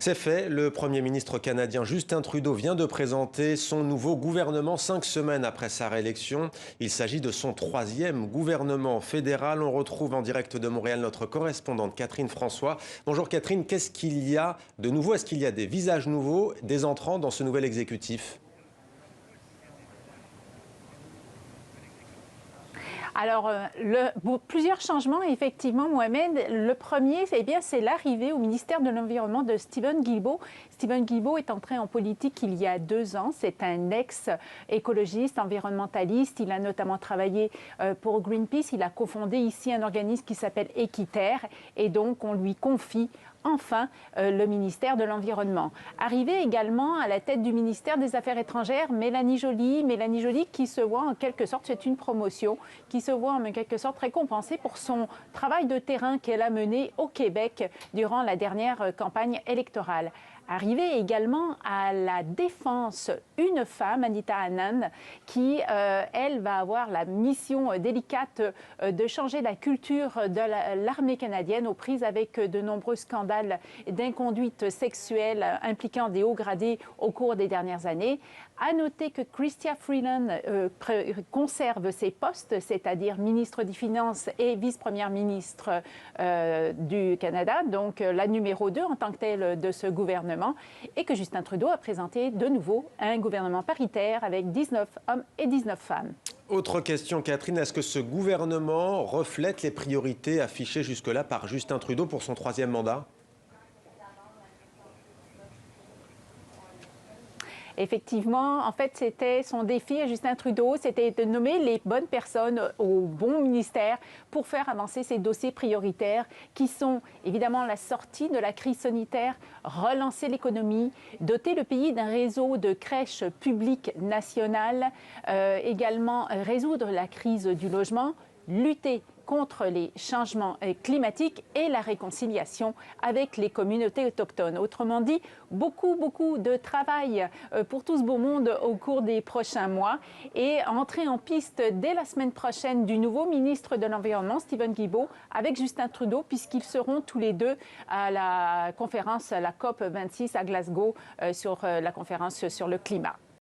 C'est fait, le Premier ministre canadien Justin Trudeau vient de présenter son nouveau gouvernement 5 semaines après sa réélection. Il s'agit de son troisième gouvernement fédéral. On retrouve en direct de Montréal notre correspondante Catherine François. Bonjour Catherine, qu'est-ce qu'il y a de nouveau? Est-ce qu'il y a des visages nouveaux, des entrants dans ce nouvel exécutif? Alors, plusieurs changements, effectivement, Mohamed. Le premier, c'est l'arrivée au ministère de l'Environnement de Steven Guilbeault. Steven Guilbeault est entré en politique il y a 2 ans. C'est un ex-écologiste, environnementaliste. Il a notamment travaillé pour Greenpeace. Il a cofondé ici un organisme qui s'appelle Équiterre. Et donc, on lui confie enfin le ministère de l'Environnement. Arrivée également à la tête du ministère des Affaires étrangères, Mélanie Joly. Mélanie Joly qui se voit en quelque sorte, c'est une promotion, qui se voit en quelque sorte récompensée pour son travail de terrain qu'elle a mené au Québec durant la dernière campagne électorale. Arrivée également à la défense, une femme, Anita Anand, qui, elle, va avoir la mission délicate de changer la culture de l'armée canadienne aux prises avec de nombreux scandales d'inconduite sexuelle impliquant des hauts gradés au cours des dernières années. À noter que Chrystia Freeland conserve ses postes, c'est-à-dire ministre des Finances et vice-première ministre du Canada, donc la numéro 2 en tant que telle de ce gouvernement, et que Justin Trudeau a présenté de nouveau un gouvernement paritaire avec 19 hommes et 19 femmes. Autre question, Catherine, est-ce que ce gouvernement reflète les priorités affichées jusque-là par Justin Trudeau pour son troisième mandat? Effectivement, en fait, c'était son défi à Justin Trudeau, c'était de nommer les bonnes personnes au bon ministère pour faire avancer ces dossiers prioritaires qui sont évidemment la sortie de la crise sanitaire, relancer l'économie, doter le pays d'un réseau de crèches publiques nationales, également résoudre la crise du logement, lutter contre les changements climatiques et la réconciliation avec les communautés autochtones. Autrement dit, beaucoup de travail pour tout ce beau monde au cours des prochains mois et entrer en piste dès la semaine prochaine du nouveau ministre de l'Environnement, Steven Guilbeault, avec Justin Trudeau, puisqu'ils seront tous les deux à la conférence, la COP26 à Glasgow, sur la conférence sur le climat.